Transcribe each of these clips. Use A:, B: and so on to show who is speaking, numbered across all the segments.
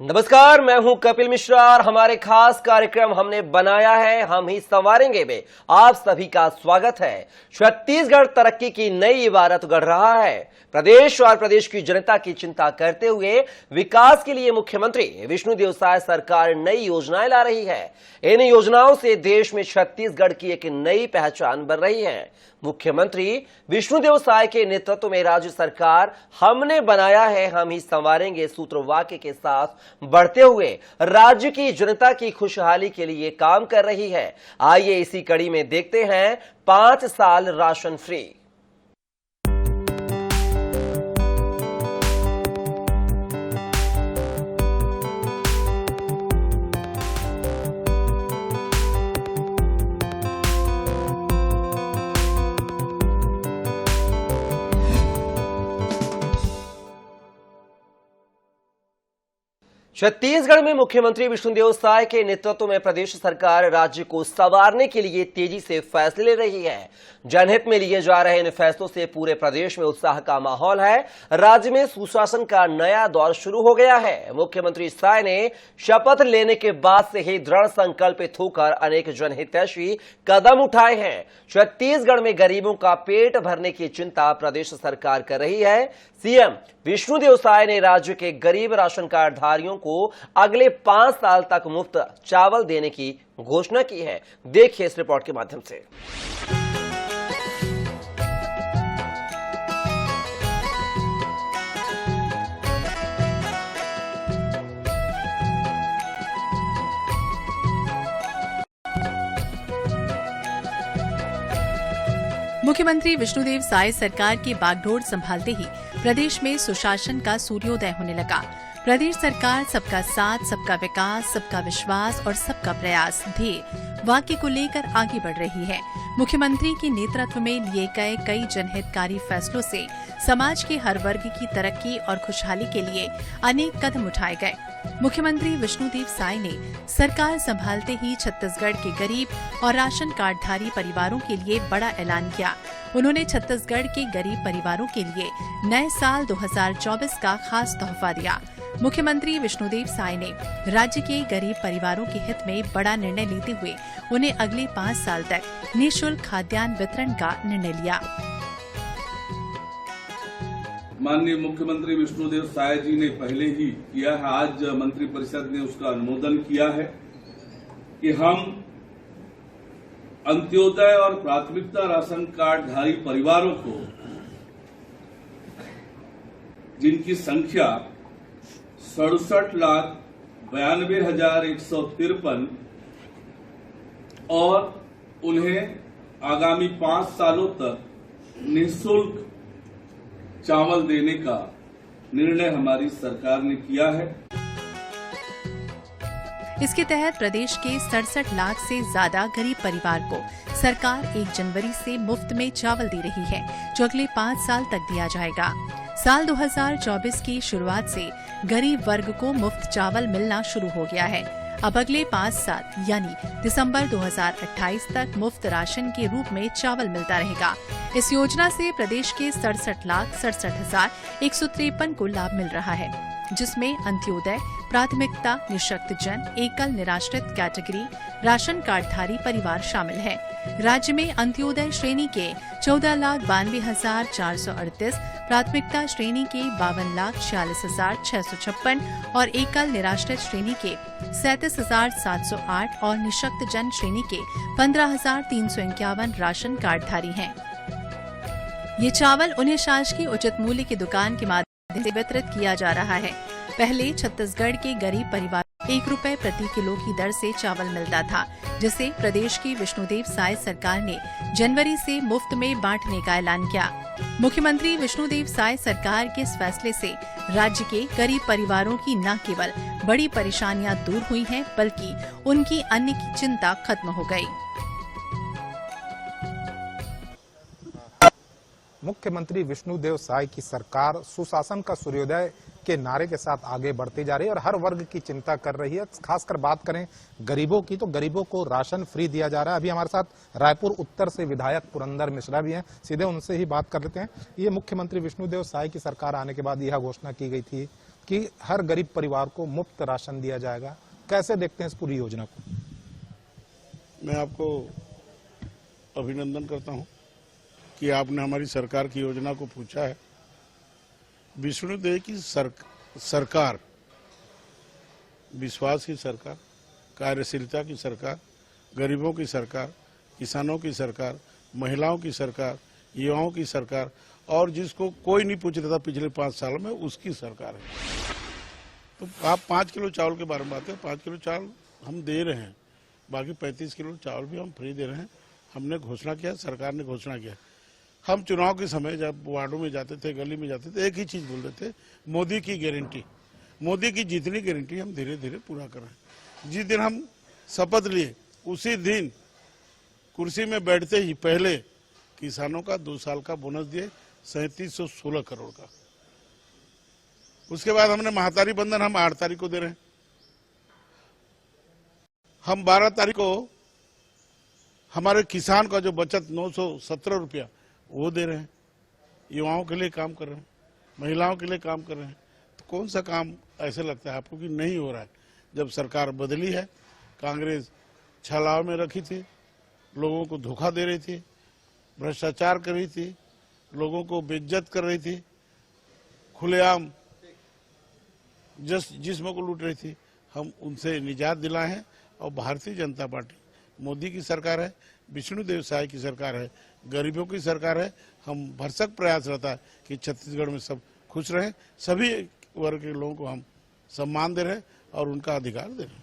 A: नमस्कार, मैं हूं कपिल मिश्रा और हमारे खास कार्यक्रम हमने बनाया है हम ही संवारेंगे में आप सभी का स्वागत है। छत्तीसगढ़ तरक्की की नई इबारत गढ़ रहा है। प्रदेश और प्रदेश की जनता की चिंता करते हुए विकास के लिए मुख्यमंत्री विष्णुदेव साय सरकार नई योजनाएं ला रही है। इन योजनाओं से देश में छत्तीसगढ़ की एक नई पहचान बन रही है। मुख्यमंत्री विष्णुदेव साय के नेतृत्व में राज्य सरकार हमने बनाया है हम ही संवारेंगे सूत्रवाक्य के साथ बढ़ते हुए राज्य की जनता की खुशहाली के लिए काम कर रही है। आइए इसी कड़ी में देखते हैं 5 साल राशन फ्री। छत्तीसगढ़ में मुख्यमंत्री विष्णुदेव साय के नेतृत्व में प्रदेश सरकार राज्य को संवारने के लिए तेजी से फैसले ले रही है। जनहित में लिए जा रहे इन फैसलों से पूरे प्रदेश में उत्साह का माहौल है। राज्य में सुशासन का नया दौर शुरू हो गया है। मुख्यमंत्री साय ने शपथ लेने के बाद से ही दृढ़ संकल्पित होकर अनेक जनहितैषी कदम उठाए हैं। छत्तीसगढ़ में गरीबों का पेट भरने की चिंता प्रदेश सरकार कर रही है। सीएम विष्णुदेव साय ने राज्य के गरीब राशन कार्डधारियों को अगले 5 साल तक मुफ्त चावल देने की घोषणा की है। देखिए इस रिपोर्ट के माध्यम से।
B: मुख्यमंत्री विष्णुदेव साय सरकार के बागडोर संभालते ही प्रदेश में सुशासन का सूर्योदय होने लगा। प्रदेश सरकार सबका साथ, सबका विकास, सबका विश्वास और सबका प्रयास ध्येय वाक्य को लेकर आगे बढ़ रही है। मुख्यमंत्री के नेतृत्व में लिए गए कई जनहितकारी फैसलों से समाज के हर वर्ग की तरक्की और खुशहाली के लिए अनेक कदम उठाए गए। मुख्यमंत्री विष्णुदेव साय ने सरकार संभालते ही छत्तीसगढ़ के गरीब और राशन कार्डधारी परिवारों के लिए बड़ा ऐलान किया। उन्होंने छत्तीसगढ़ के गरीब परिवारों के लिए नए साल 2024 का खास तोहफा दिया। मुख्यमंत्री विष्णुदेव साय ने राज्य के गरीब परिवारों के हित में बड़ा निर्णय लेते हुए उन्हें अगले 5 साल तक निःशुल्क खाद्यान्न वितरण का निर्णय लिया।
C: माननीय मुख्यमंत्री विष्णुदेव साय जी ने पहले ही किया है, आज मंत्रिपरिषद ने उसका अनुमोदन किया है कि हम अंत्योदय और प्राथमिकता राशन कार्डधारी परिवारों को, जिनकी संख्या 67,92,153 और उन्हें आगामी 5 सालों तक निःशुल्क चावल देने का निर्णय हमारी सरकार ने किया है।
B: इसके तहत प्रदेश के 67 लाख से ज्यादा गरीब परिवार को सरकार 1 जनवरी से मुफ्त में चावल दे रही है, जो अगले 5 साल तक दिया जाएगा। साल 2024 की शुरुआत से गरीब वर्ग को मुफ्त चावल मिलना शुरू हो गया है। अब अगले 5 साल यानी दिसंबर 2028 तक मुफ्त राशन के रूप में चावल मिलता रहेगा। इस योजना से प्रदेश के 67,67,153 को लाभ मिल रहा है, जिसमें अंत्योदय, प्राथमिकता, निःशक्तजन, एकल निराश्रित कैटेगरी राशन कार्डधारी परिवार शामिल है। राज्य में अंत्योदय श्रेणी के 14,92,438, प्राथमिकता श्रेणी के 52,46,656 और एकल निराश्रित श्रेणी के 37,708 और निःशक्तजन श्रेणी के 15,351 राशन कार्डधारी हैं। ये चावल उन्हें शासकीय उचित मूल्य की दुकान के माध्यम से वितरित किया जा रहा है। पहले छत्तीसगढ़ के गरीब परिवार 1 रुपए प्रति किलो की दर से चावल मिलता था, जिसे प्रदेश की विष्णुदेव साय सरकार ने जनवरी से मुफ्त में बांटने का ऐलान किया। मुख्यमंत्री विष्णुदेव साय सरकार के इस फैसले से राज्य के गरीब परिवारों की न केवल बड़ी परेशानियां दूर हुई हैं, बल्कि उनकी अन्य की चिंता खत्म हो गई।
D: मुख्यमंत्री विष्णुदेव साय की सरकार सुशासन का सूर्योदय के नारे के साथ आगे बढ़ती जा रही है और हर वर्ग की चिंता कर रही है। खासकर बात करें गरीबों की, तो गरीबों को राशन फ्री दिया जा रहा है। अभी हमारे साथ रायपुर उत्तर से विधायक पुरंदर मिश्रा भी हैं, सीधे उनसे ही बात कर लेते हैं। ये मुख्यमंत्री विष्णुदेव साय की सरकार आने के बाद यह घोषणा की गई थी कि हर गरीब परिवार को मुफ्त राशन दिया जाएगा। कैसे देखते हैं इस पूरी योजना को?
E: मैं आपको अभिनंदन करता हूं कि आपने हमारी सरकार की योजना को पूछा है। विष्णुदेव की सरकार विश्वास की सरकार, कार्यशीलता की सरकार, गरीबों की सरकार, किसानों की सरकार, महिलाओं की सरकार, युवाओं की सरकार और जिसको कोई नहीं पूछ रहा था पिछले 5 साल में, उसकी सरकार है। तो आप 5 किलो चावल के बारे में बात करें, 5 किलो चावल हम दे रहे हैं, बाकी 35 किलो चावल भी हम फ्री दे रहे हैं। हमने घोषणा किया, सरकार ने घोषणा किया। हम चुनाव के समय जब वार्डों में जाते थे, गली में जाते थे, एक ही चीज बोलते थे, मोदी की गारंटी। मोदी की जितनी गारंटी हम धीरे धीरे पूरा कर रहे हैं। जिस दिन हम शपथ लिए उसी दिन कुर्सी में बैठते ही पहले किसानों का 2 साल का बोनस दिए 3716 करोड़ का। उसके बाद हमने महातारी बंधन हम 8 तारीख को दे रहे हैं। हम 12 तारीख को हमारे किसान का जो बचत 917 रुपया वो दे रहे हैं। युवाओं के लिए काम कर रहे हैं, महिलाओं के लिए काम कर रहे हैं। तो कौन सा काम ऐसे लगता है आपको कि नहीं हो रहा है? जब सरकार बदली है, कांग्रेस छलाव में रखी थी, लोगों को धोखा दे रही थी, भ्रष्टाचार कर रही थी, लोगों को बेइज्जत कर रही थी, खुलेआम जिस्म को लूट रही थी। हम उनसे निजात दिलाए हैं और भारतीय जनता पार्टी मोदी की सरकार है, विष्णुदेव साय की सरकार है, गरीबों की सरकार है। हम भरसक प्रयास रहता है कि छत्तीसगढ़ में सब खुश रहें, सभी वर्ग के लोगों को हम सम्मान दे रहे हैं और उनका अधिकार दे रहे हैं।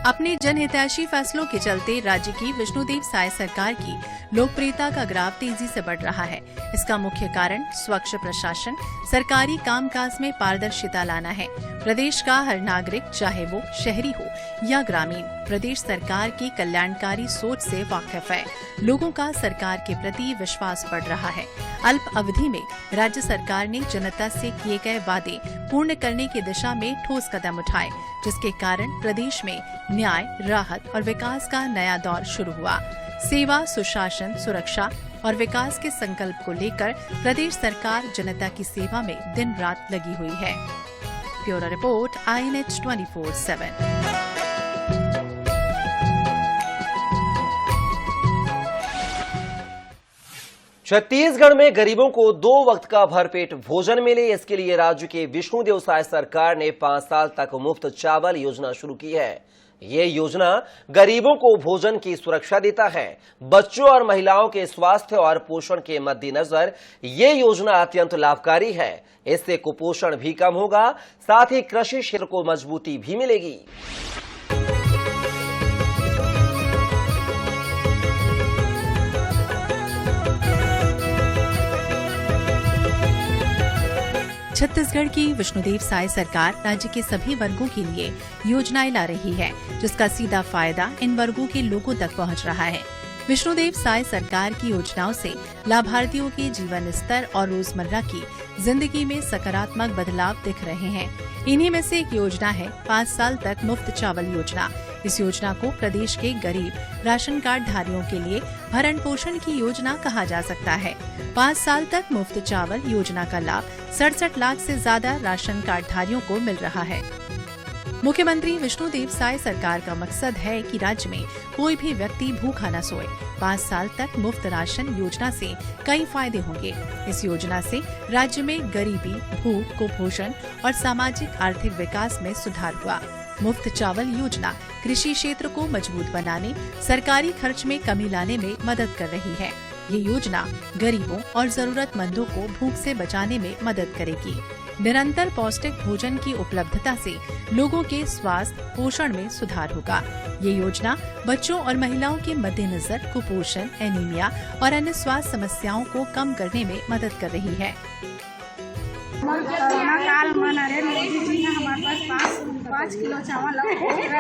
B: अपने जनहितैषी फैसलों के चलते राज्य की विष्णुदेव साय सरकार की लोकप्रियता का ग्राफ तेजी से बढ़ रहा है। इसका मुख्य कारण स्वच्छ प्रशासन, सरकारी कामकाज में पारदर्शिता लाना है। प्रदेश का हर नागरिक, चाहे वो शहरी हो या ग्रामीण, प्रदेश सरकार की कल्याणकारी सोच से वाकिफ है। लोगों का सरकार के प्रति विश्वास बढ़ रहा है। अल्प अवधि में राज्य सरकार ने जनता से किए गए वादे पूर्ण करने की दिशा में ठोस कदम उठाए, जिसके कारण प्रदेश में न्याय, राहत और विकास का नया दौर शुरू हुआ। सेवा, सुशासन, सुरक्षा और विकास के संकल्प को लेकर प्रदेश सरकार जनता की सेवा में दिन रात लगी हुई है। Bureau report, INH 24/7।
A: छत्तीसगढ़ में गरीबों को 2 वक्त का भरपेट भोजन मिले, इसके लिए राज्य के विष्णुदेव साय सरकार ने 5 साल तक मुफ्त चावल योजना शुरू की है। ये योजना गरीबों को भोजन की सुरक्षा देता है। बच्चों और महिलाओं के स्वास्थ्य और पोषण के मद्देनजर ये योजना अत्यंत लाभकारी है। इससे कुपोषण भी कम होगा, साथ ही कृषि क्षेत्र को मजबूती भी मिलेगी।
B: छत्तीसगढ़ की विष्णुदेव साय सरकार राज्य के सभी वर्गों के लिए योजनाएं ला रही है, जिसका सीधा फायदा इन वर्गों के लोगों तक पहुंच रहा है। विष्णुदेव साय सरकार की योजनाओं से लाभार्थियों के जीवन स्तर और रोजमर्रा की जिंदगी में सकारात्मक बदलाव दिख रहे हैं। इन्हीं में से एक योजना है 5 साल तक मुफ्त चावल योजना। इस योजना को प्रदेश के गरीब राशन कार्ड धारियों के लिए भरण पोषण की योजना कहा जा सकता है। 5 साल तक मुफ्त चावल योजना का लाभ 67 लाख से ज्यादा राशन कार्ड धारियों को मिल रहा है। मुख्यमंत्री विष्णुदेव साय सरकार का मकसद है कि राज्य में कोई भी व्यक्ति भूखा न सोए। 5 साल तक मुफ्त राशन योजना से कई फायदे होंगे। इस योजना से राज्य में गरीबी, भूख, कुपोषण और सामाजिक आर्थिक विकास में सुधार हुआ। मुफ्त चावल योजना कृषि क्षेत्र को मजबूत बनाने, सरकारी खर्च में कमी लाने में मदद कर रही है। ये योजना गरीबों और जरूरतमंदों को भूख से बचाने में मदद करेगी। निरंतर पौष्टिक भोजन की उपलब्धता से लोगों के स्वास्थ्य, पोषण में सुधार होगा। ये योजना बच्चों और महिलाओं के मद्देनजर कुपोषण, एनीमिया और अन्य स्वास्थ्य समस्याओं को कम करने में मदद कर रही है।
F: कोरोना काल में नरेंद्र मोदी जी ने हमारे पास 5 किलो चावल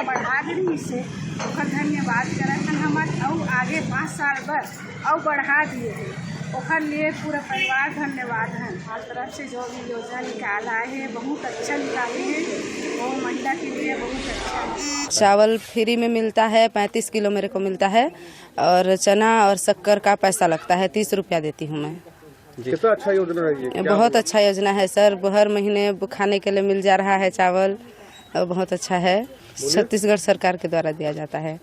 F: बढ़ा दी, इससे ओकर धन्यवाद करत हन। हमारे और आगे 5 साल बाद और बढ़ा दिए हैं, ओकर लिए पूरा परिवार धन्यवाद है। हर तरफ से जो भी योजना निकाला है बहुत अच्छा निकाले हैं, वो महिला के लिए बहुत अच्छा है।
G: चावल फ्री में मिलता है, 35 किलो मेरे को मिलता है, और चना और शक्कर का पैसा लगता है, 30 रुपया देती हूँ मैं।
H: कितना अच्छा योजना है ये?
G: बहुत अच्छा योजना है सर, हर महीने खाने के लिए मिल जा रहा है चावल, बहुत अच्छा है। छत्तीसगढ़ सरकार के द्वारा दिया जाता है।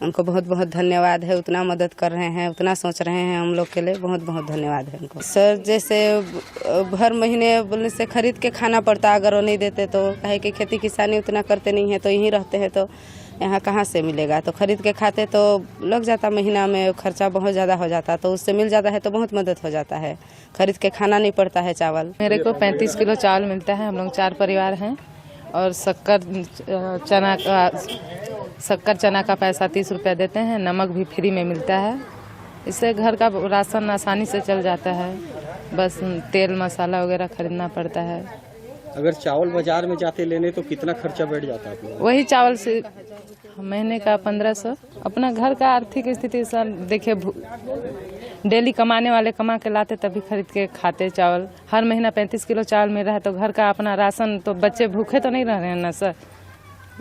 G: उनको बहुत बहुत धन्यवाद है, उतना मदद कर रहे हैं, उतना सोच रहे हैं हम लोग के लिए, बहुत बहुत धन्यवाद है उनको। सर जैसे हर महीने बोलने से खरीद के खाना पड़ता, अगर वो नहीं देते तो, कहे कि खेती किसानी उतना करते नहीं है तो यहीं रहते हैं, तो यहाँ कहाँ से मिलेगा, तो खरीद के खाते तो लग जाता, महीना में खर्चा बहुत ज़्यादा हो जाता, तो उससे मिल जाता है तो बहुत मदद हो जाता है, खरीद के खाना नहीं पड़ता है चावल।
I: मेरे को 35 किलो चावल मिलता है। हम लोग 4 परिवार हैं और शक्कर चना का पैसा 30 रुपया देते हैं, नमक भी फ्री में मिलता है। इससे घर का राशन आसानी से चल जाता है, बस तेल मसाला वगैरह खरीदना पड़ता है।
H: अगर चावल बाजार में जाते लेने तो कितना खर्चा बैठ जाता है?
I: वही चावल से महीने का 1500। अपना घर का आर्थिक स्थिति सर देखिए, डेली कमाने वाले कमा के लाते तभी खरीद के खाते चावल। हर महीना 35 किलो चावल मिल रहा है तो घर का अपना राशन, तो बच्चे भूखे तो नहीं रह रहे हैं ना सर,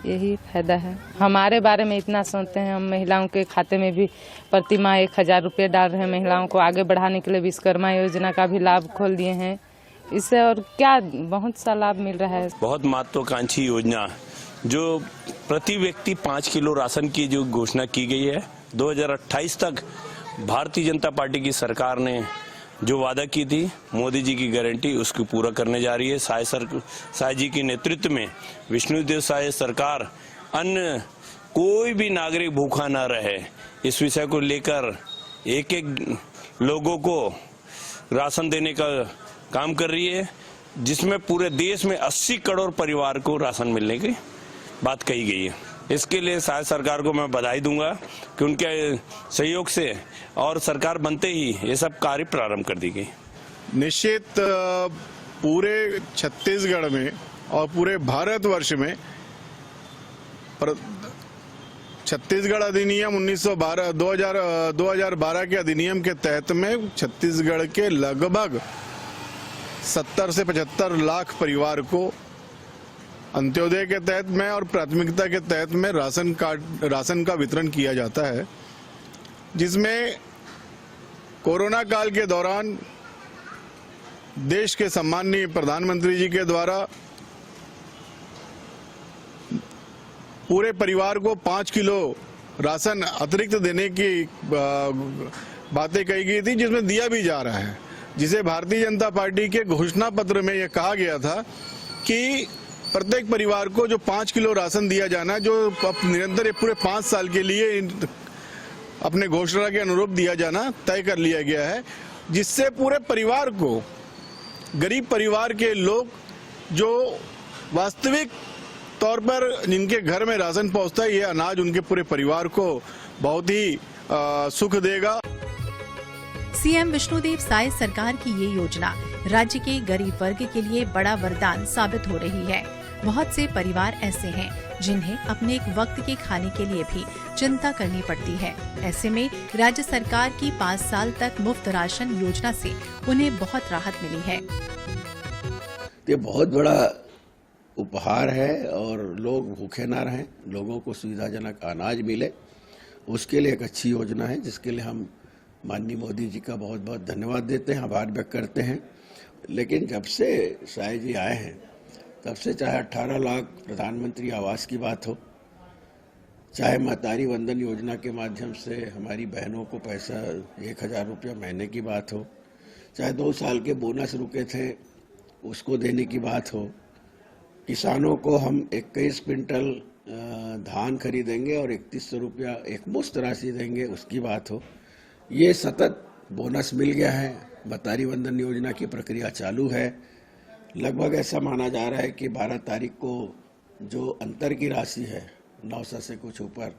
I: यही फायदा है। हमारे बारे में इतना सोचते हैं, हम महिलाओं के खाते में भी प्रति माह 1000 रुपये डाल रहे हैं। महिलाओं को आगे बढ़ाने के लिए विश्वकर्मा योजना का भी लाभ खोल दिए हैं। इससे और क्या बहुत सा लाभ मिल रहा है।
J: बहुत महत्वाकांक्षी योजना जो प्रति व्यक्ति 5 किलो राशन की जो घोषणा की गई है, 2028 तक भारतीय जनता पार्टी की सरकार ने जो वादा की थी, मोदी जी की गारंटी, उसको पूरा करने जा रही है। साय जी के नेतृत्व में विष्णुदेव साय सरकार अन्य कोई भी नागरिक भूखा न रहे, इस विषय को लेकर एक एक लोगों को राशन देने का काम कर रही है, जिसमें पूरे देश में 80 करोड़ परिवार को राशन मिलने की बात कही गई है। इसके लिए साय सरकार को मैं बधाई दूंगा कि उनके सहयोग से और सरकार बनते ही ये सब कार्य प्रारंभ कर दी गई।
E: निश्चित पूरे छत्तीसगढ़ में और पूरे भारतवर्ष में छत्तीसगढ़ अधिनियम 2012 के अधिनियम के तहत में छत्तीसगढ़ के लगभग 70 से 75 लाख परिवार को अंत्योदय के तहत में और प्राथमिकता के तहत में राशन का वितरण किया जाता है, जिसमें कोरोना काल के दौरान देश के सम्माननीय प्रधानमंत्री जी के द्वारा पूरे परिवार को 5 किलो राशन अतिरिक्त देने की बातें कही गई थी, जिसमें दिया भी जा रहा है, जिसे भारतीय जनता पार्टी के घोषणा पत्र में यह कहा गया था कि प्रत्येक परिवार को जो 5 किलो राशन दिया जाना, जो निरंतर पूरे 5 साल के लिए अपने घोषणा के अनुरूप दिया जाना तय कर लिया गया है, जिससे पूरे परिवार को, गरीब परिवार के लोग जो वास्तविक तौर पर जिनके घर में राशन पहुंचता है, ये अनाज उनके पूरे परिवार को बहुत ही सुख देगा।
B: सीएम विष्णुदेव साय सरकार की ये योजना राज्य के गरीब वर्ग के लिए बड़ा वरदान साबित हो रही है। बहुत से परिवार ऐसे हैं जिन्हें अपने एक वक्त के खाने के लिए भी चिंता करनी पड़ती है। ऐसे में राज्य सरकार की 5 साल तक मुफ्त राशन योजना से उन्हें बहुत राहत मिली है।
K: ये बहुत बड़ा उपहार है और लोग भूखे ना रहें, लोगों को सुविधाजनक अनाज मिले, उसके लिए एक अच्छी योजना है, जिसके लिए हम माननीय मोदी जी का बहुत बहुत धन्यवाद देते हैं, आभार व्यक्त करते हैं। लेकिन जब से साय जी आए हैं तब से चाहे 18 लाख प्रधानमंत्री आवास की बात हो, चाहे महतारी वंदन योजना के माध्यम से हमारी बहनों को पैसा 1000 रुपया महीने की बात हो, चाहे 2 साल के बोनस रुके थे उसको देने की बात हो, किसानों को हम 21 क्विंटल धान खरीदेंगे और 3100 रुपया एक मुश्त राशि देंगे उसकी बात हो, ये सतत बोनस मिल गया है। महतारी वंदन योजना की प्रक्रिया चालू है। लगभग ऐसा माना जा रहा है कि 12 तारीख को जो अंतर की राशि है 900 से कुछ ऊपर,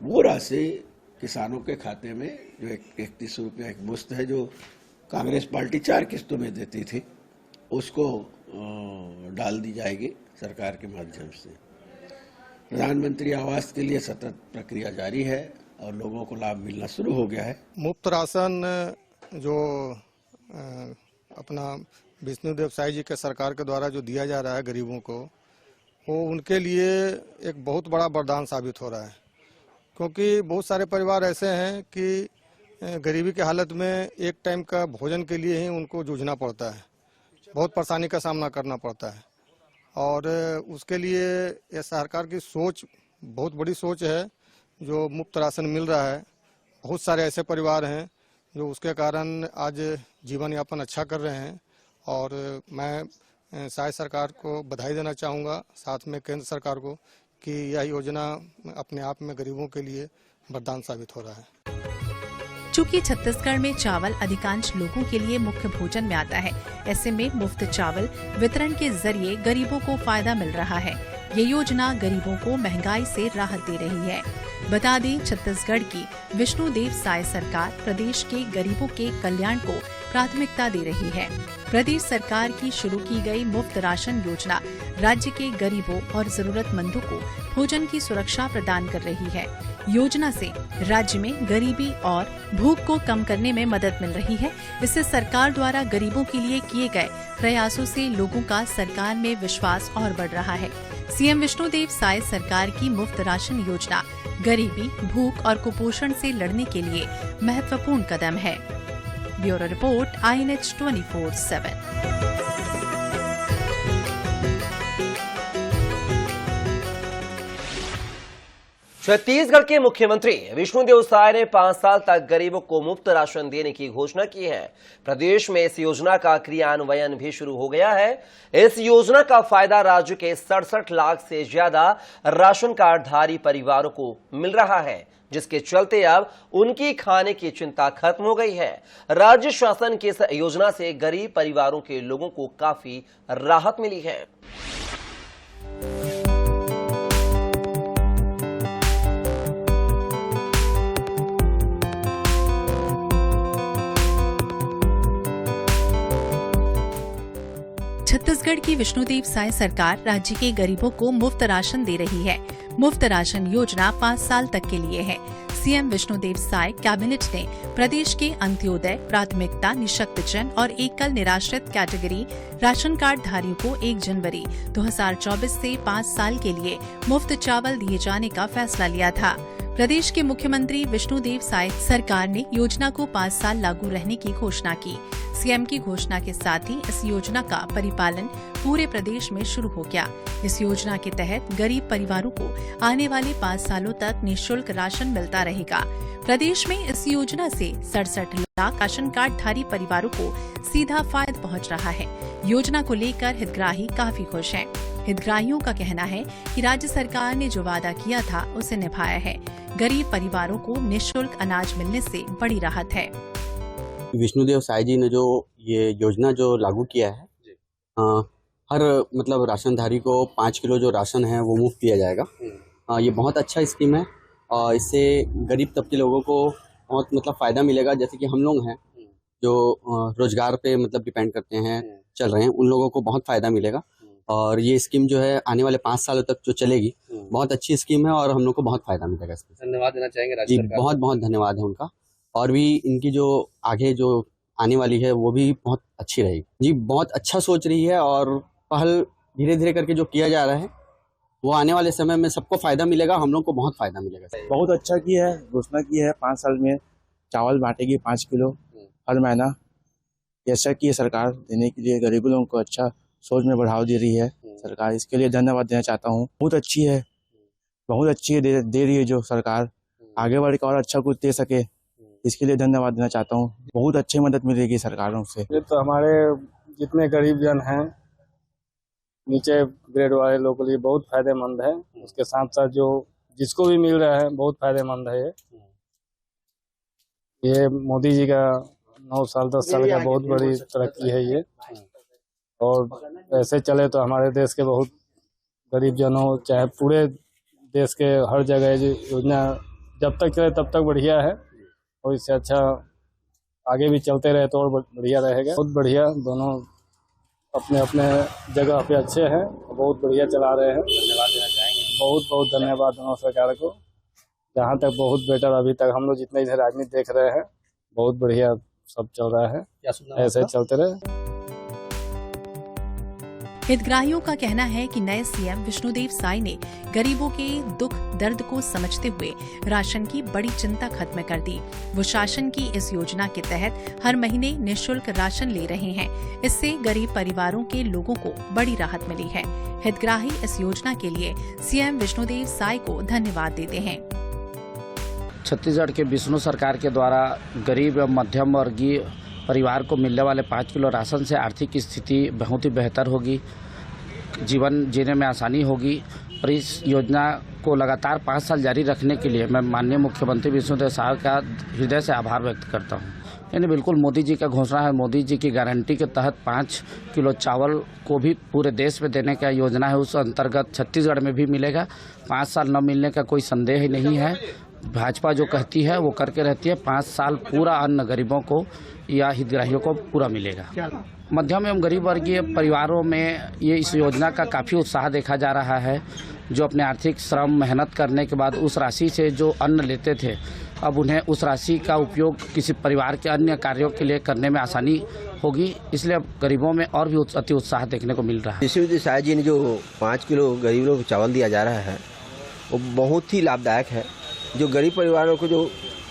K: वो राशि किसानों के खाते में जो 3100 रुपया एक मुश्त है, जो कांग्रेस पार्टी 4 किस्तों में देती थी, उसको डाल दी जाएगी सरकार के माध्यम से। प्रधानमंत्री आवास के लिए सतत प्रक्रिया जारी है और लोगों को लाभ मिलना शुरू हो गया है।
D: मुफ्त राशन जो अपना विष्णुदेव साय जी के सरकार के द्वारा जो दिया जा रहा है गरीबों को, वो उनके लिए एक बहुत बड़ा वरदान साबित हो रहा है, क्योंकि बहुत सारे परिवार ऐसे हैं कि
E: गरीबी की हालत में एक टाइम का भोजन के लिए ही उनको जूझना पड़ता है, बहुत परेशानी का सामना करना पड़ता है। और उसके लिए यह सरकार की सोच बहुत बड़ी सोच है, जो मुफ्त राशन मिल रहा है। बहुत सारे ऐसे परिवार हैं जो उसके कारण आज जीवन यापन अच्छा कर रहे हैं। और मैं साय सरकार को बधाई देना चाहूँगा, साथ में केंद्र सरकार को, कि यह योजना अपने आप में गरीबों के लिए वरदान साबित हो रहा है।
B: चूंकि छत्तीसगढ़ में चावल अधिकांश लोगों के लिए मुख्य भोजन में आता है, ऐसे में मुफ्त चावल वितरण के जरिए गरीबों को फायदा मिल रहा है। ये योजना गरीबों को महंगाई से राहत दे रही है। बता दें, छत्तीसगढ़ की विष्णुदेव साय सरकार प्रदेश के गरीबों के कल्याण को प्राथमिकता दे रही है। प्रदेश सरकार की शुरू की गई मुफ्त राशन योजना राज्य के गरीबों और जरूरतमंदों को भोजन की सुरक्षा प्रदान कर रही है। योजना से राज्य में गरीबी और भूख को कम करने में मदद मिल रही है। इससे सरकार द्वारा गरीबों के लिए किए गए प्रयासों से लोगों का सरकार में विश्वास और बढ़ रहा है। सीएम विष्णुदेव साय सरकार की मुफ्त राशन योजना गरीबी, भूख और कुपोषण से लड़ने के लिए महत्वपूर्ण कदम है। Bureau report, INH 24/7।
A: छत्तीसगढ़ के मुख्यमंत्री विष्णुदेव साय ने 5 साल तक गरीबों को मुफ्त राशन देने की घोषणा की है। प्रदेश में इस योजना का क्रियान्वयन भी शुरू हो गया है। इस योजना का फायदा राज्य के 67 लाख से ज्यादा राशन कार्डधारी परिवारों को मिल रहा है, जिसके चलते अब उनकी खाने की चिंता खत्म हो गई है। राज्य शासन की इस योजना से गरीब परिवारों के लोगों को काफी राहत मिली है।
B: छत्तीसगढ़ की विष्णुदेव साय सरकार राज्य के गरीबों को मुफ्त राशन दे रही है। मुफ्त राशन योजना 5 साल तक के लिए है। सीएम विष्णुदेव साय कैबिनेट ने प्रदेश के अंत्योदय, प्राथमिकता, निःशक्तजन और एकल निराश्रित कैटेगरी राशन कार्ड धारियों को 1 जनवरी 2024 से 5 साल के लिए मुफ्त चावल दिए जाने का फैसला लिया था। प्रदेश के मुख्यमंत्री विष्णुदेव साय सरकार ने योजना को 5 साल लागू रहने की घोषणा की। सीएम की घोषणा के साथ ही इस योजना का परिपालन पूरे प्रदेश में शुरू हो गया। इस योजना के तहत गरीब परिवारों को आने वाले 5 सालों तक निःशुल्क राशन मिलता रहेगा। प्रदेश में इस योजना से 67 लाख राशन कार्ड धारी परिवारों को सीधा फायदा पहुंच रहा है। योजना को लेकर हितग्राही काफी खुश हैं। हितग्राहियों का कहना है कि राज्य सरकार ने जो वादा किया था उसे निभाया है। गरीब परिवारों को निःशुल्क अनाज मिलने से बड़ी राहत है।
L: विष्णुदेव साय जी ने जो ये योजना जो लागू किया है, हर मतलब राशनधारी को 5 किलो जो राशन है वो मुफ्त दिया जाएगा। ये बहुत अच्छा स्कीम है और इससे गरीब तबके लोगों को बहुत मतलब फ़ायदा मिलेगा। जैसे कि हम लोग हैं जो रोजगार पे मतलब डिपेंड करते हैं, चल रहे हैं, उन लोगों को बहुत फ़ायदा मिलेगा। और ये स्कीम जो है आने वाले 5 सालों तक जो चलेगी, बहुत अच्छी स्कीम है और हम लोग को बहुत फ़ायदा मिलेगा इसमें।
H: धन्यवाद देना चाहेंगे राज्य सरकार।
L: बहुत बहुत धन्यवाद है उनका। और भी इनकी जो आगे जो आने वाली है वो भी बहुत अच्छी रहेगी। जी बहुत अच्छा सोच रही है और पहल धीरे धीरे करके जो किया जा रहा है वो आने वाले समय में सबको फायदा मिलेगा, हम लोग को बहुत फायदा मिलेगा।
M: बहुत अच्छा की है, घोषणा की है 5 साल में चावल बांटेगी 5 किलो हर महीना। ऐसा की सरकार देने के लिए गरीब लोगों को अच्छा सोच में बढ़ावा दे रही है सरकार। इसके लिए धन्यवाद देना चाहता हूँ। बहुत अच्छी है, बहुत अच्छी है, दे रही है जो सरकार। आगे बढ़ के और अच्छा कुछ दे सके, इसके लिए धन्यवाद देना चाहता हूँ। बहुत अच्छी मदद मिलेगी सरकारों से।
N: ये तो हमारे जितने गरीब जन हैं, नीचे ग्रेड वाले लोगों के लिए बहुत फायदेमंद है। उसके साथ साथ जो जिसको भी मिल रहा है बहुत फायदेमंद है। ये मोदी जी का 9 साल 10 साल का बहुत बड़ी तरक्की है ये। और ऐसे चले तो हमारे देश के बहुत गरीब जनों, चाहे पूरे देश के हर जगह योजना जब तक चले तब तक बढ़िया है। और इससे अच्छा आगे भी चलते रहे तो और बढ़िया रहेगा। बहुत बढ़िया, दोनों अपने अपने जगह पे अच्छे हैं, बहुत बढ़िया चला रहे हैं।
H: धन्यवाद देना चाहेंगे।
N: बहुत बहुत धन्यवाद दोनों सरकार को। जहाँ तक बहुत बेटर, अभी तक हम लोग जितने इधर राजनीति देख रहे हैं बहुत बढ़िया सब चल रहा है। ऐसे चलते रहे।
B: हितग्राहियों का कहना है कि नए सीएम विष्णुदेव साय ने गरीबों के दुख दर्द को समझते हुए राशन की बड़ी चिंता खत्म कर दी। वो शासन की इस योजना के तहत हर महीने निःशुल्क राशन ले रहे हैं। इससे गरीब परिवारों के लोगों को बड़ी राहत मिली है। हितग्राही इस योजना के लिए सीएम विष्णुदेव साय को धन्यवाद देते हैं।
O: छत्तीसगढ़ के विष्णु सरकार के द्वारा गरीब एवं मध्यम वर्गीय परिवार को मिलने वाले 5 किलो राशन से आर्थिक स्थिति बहुत ही बेहतर होगी, जीवन जीने में आसानी होगी। और इस योजना को लगातार 5 साल जारी रखने के लिए मैं माननीय मुख्यमंत्री विष्णुदेव साय का हृदय से आभार व्यक्त करता हूँ। यानी बिल्कुल मोदी जी का घोषणा है, मोदी जी की गारंटी के तहत 5 किलो चावल को भी पूरे देश में देने का योजना है। उस अंतर्गत छत्तीसगढ़ में भी मिलेगा। 5 साल न मिलने का कोई संदेह ही नहीं है। भाजपा जो कहती है वो करके रहती है। 5 साल पूरा अन्न गरीबों को या हितग्राहियों को पूरा मिलेगा। मध्यम एवं गरीब वर्गीय परिवारों में ये इस योजना का काफ़ी उत्साह देखा जा रहा है। जो अपने आर्थिक श्रम मेहनत करने के बाद उस राशि से जो अन्न लेते थे, अब उन्हें उस राशि का उपयोग किसी परिवार के अन्य कार्यों के लिए करने में आसानी होगी। इसलिए अब गरीबों में और भी अति उत्साह देखने को मिल रहा है।
P: विष्णुदेव साय जी ने जो 5 किलो गरीबों को चावल दिया जा रहा है वो बहुत ही लाभदायक है। जो गरीब परिवारों को जो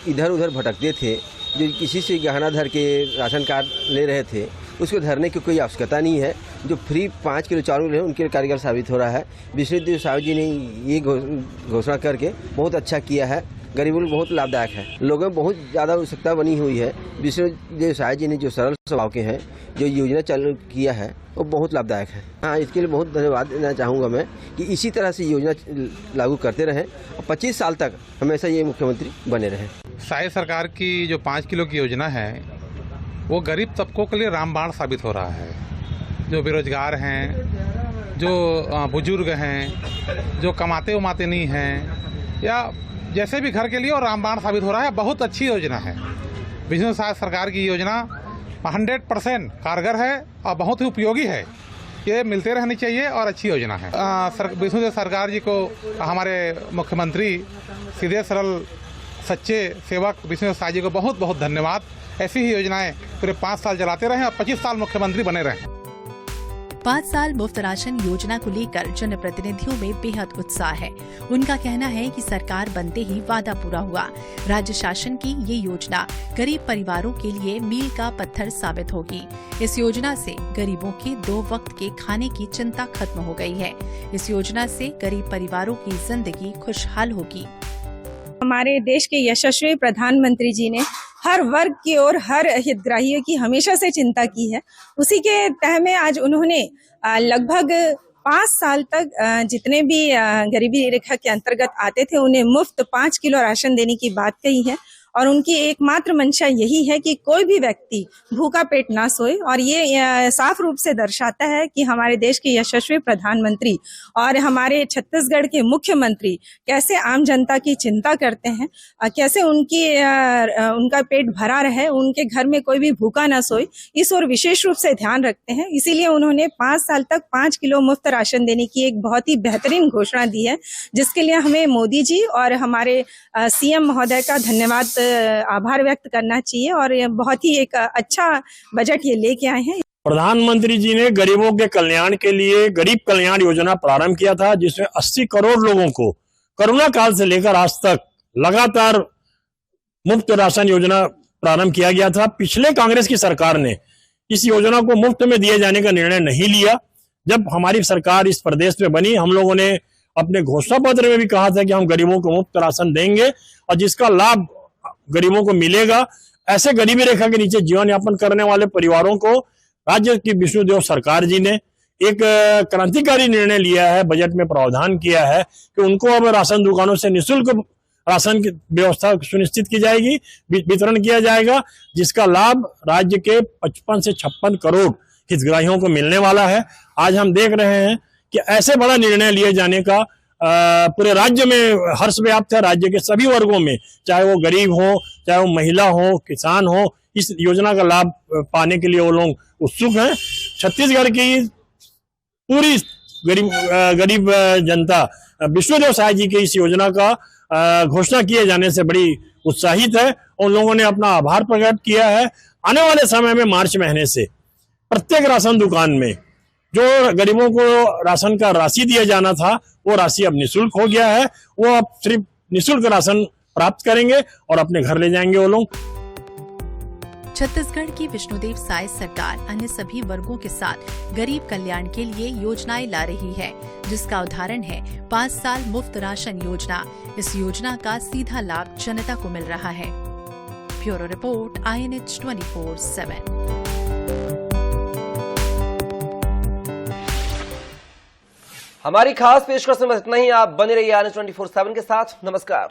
P: इधर उधर भटकते थे, जो किसी से गहना धर के राशन कार्ड ले रहे थे, उसको धरने की कोई आवश्यकता नहीं है। जो फ्री 5 किलो चावल है उनके कारगर साबित हो रहा है। विष्णुदेव साय जी ने ये घोषणा करके बहुत अच्छा किया है। गरीबों को बहुत लाभदायक है। लोगों में बहुत ज़्यादा आवश्यकता बनी हुई है। विष्णुदेव साय जी ने जो सरल स्वभाव के हैं जो योजना चालू किया है वो बहुत लाभदायक है। हाँ, इसके लिए बहुत धन्यवाद देना चाहूँगा मैं कि इसी तरह से योजना लागू करते रहें और 25 साल तक हमेशा ये मुख्यमंत्री बने रहें।
D: साय सरकार की जो 5 किलो की योजना है वो गरीब तबकों के लिए रामबाण साबित हो रहा है। जो बेरोजगार हैं, जो बुजुर्ग हैं, जो कमाते उमाते नहीं हैं, या जैसे भी घर के लिए और रामबाण साबित हो रहा है। बहुत अच्छी योजना है। विष्णु साय सरकार की योजना 100% कारगर है और बहुत ही उपयोगी है। ये मिलते रहनी चाहिए और अच्छी योजना है। विष्णुदेव सरकार जी को, हमारे मुख्यमंत्री सीधे सरल सच्चे सेवक विष्णुदेव साय जी को बहुत बहुत धन्यवाद। ऐसी ही योजनाएं पूरे 5 साल चलाते रहें और 25 साल मुख्यमंत्री बने रहें।
B: 5 साल मुफ्त राशन योजना को लेकर जनप्रतिनिधियों में बेहद उत्साह है। उनका कहना है कि सरकार बनते ही वादा पूरा हुआ। राज्य शासन की ये योजना गरीब परिवारों के लिए मील का पत्थर साबित होगी। इस योजना से गरीबों के 2 वक्त के खाने की चिंता खत्म हो गई है। इस योजना से गरीब परिवारों की जिंदगी खुशहाल होगी।
F: हमारे देश के यशस्वी प्रधानमंत्री जी ने हर वर्ग की और हर हितग्राहियों की हमेशा से चिंता की है। उसी के तह में आज उन्होंने लगभग 5 साल तक जितने भी गरीबी रेखा के अंतर्गत आते थे उन्हें मुफ्त 5 किलो राशन देने की बात कही है। और उनकी एकमात्र मंशा यही है कि कोई भी व्यक्ति भूखा पेट ना सोए। और ये साफ रूप से दर्शाता है कि हमारे देश के यशस्वी प्रधानमंत्री और हमारे छत्तीसगढ़ के मुख्यमंत्री कैसे आम जनता की चिंता करते हैं, कैसे उनका पेट भरा रहे, उनके घर में कोई भी भूखा ना सोए, इस ओर विशेष रूप से ध्यान रखते हैं। इसीलिए उन्होंने 5 साल तक 5 किलो मुफ्त राशन देने की एक बहुत ही बेहतरीन घोषणा दी है, जिसके लिए हमें मोदी जी और हमारे सीएम महोदय का धन्यवाद आभार व्यक्त करना चाहिए। और ये बहुत ही एक अच्छा बजट ये लेके आए हैं।
Q: प्रधानमंत्री जी ने गरीबों के कल्याण के लिए गरीब कल्याण योजना प्रारंभ किया था, जिसमें 80 करोड़ लोगों को कोरोना काल से लेकर आज तक लगातार मुफ्त राशन योजना प्रारंभ किया गया था। पिछले कांग्रेस की सरकार ने इस योजना को मुफ्त में दिए जाने का निर्णय नहीं लिया। जब हमारी सरकार इस प्रदेश में बनी, हम लोगों ने अपने घोषणा पत्र में भी कहा था कि हम गरीबों को मुफ्त राशन देंगे और जिसका लाभ गरीबों को मिलेगा। ऐसे गरीबी रेखा के नीचे जीवन यापन करने वाले परिवारों को राज्य की विष्णुदेव सरकार जी ने एक क्रांतिकारी निर्णय लिया है, बजट में प्रावधान किया है कि उनको अब राशन दुकानों से निःशुल्क राशन की व्यवस्था सुनिश्चित की जाएगी, वितरण किया जाएगा, जिसका लाभ राज्य के 55 से 56 करोड़ हितग्राहियों को मिलने वाला है। आज हम देख रहे हैं कि ऐसे बड़ा निर्णय लिए जाने का पूरे राज्य में हर्ष व्याप्त है। राज्य के सभी वर्गों में, चाहे वो गरीब हो, चाहे वो महिला हो, किसान हो, इस योजना का लाभ पाने के लिए वो लोग उत्सुक हैं। छत्तीसगढ़ की पूरी गरीब जनता विष्णुदेव साय जी की इस योजना का घोषणा किए जाने से बड़ी उत्साहित है। उन लोगों ने अपना आभार प्रकट किया है। आने वाले समय में मार्च महीने से प्रत्येक राशन दुकान में जो गरीबों को राशन का राशि दिया जाना था वो राशि अब निःशुल्क हो गया है। वो अब सिर्फ निःशुल्क राशन प्राप्त करेंगे और अपने घर ले जाएंगे वो लोग।
B: छत्तीसगढ़ की विष्णुदेव साय सरकार अन्य सभी वर्गों के साथ गरीब कल्याण के लिए योजनाएं ला रही है, जिसका उदाहरण है 5 साल मुफ्त राशन योजना। इस योजना का सीधा लाभ जनता को मिल रहा है। Bureau report, INH 24/7।
A: हमारी खास पेशकश में इतना ही। आप बने रहिए INH 24/7 के साथ। नमस्कार।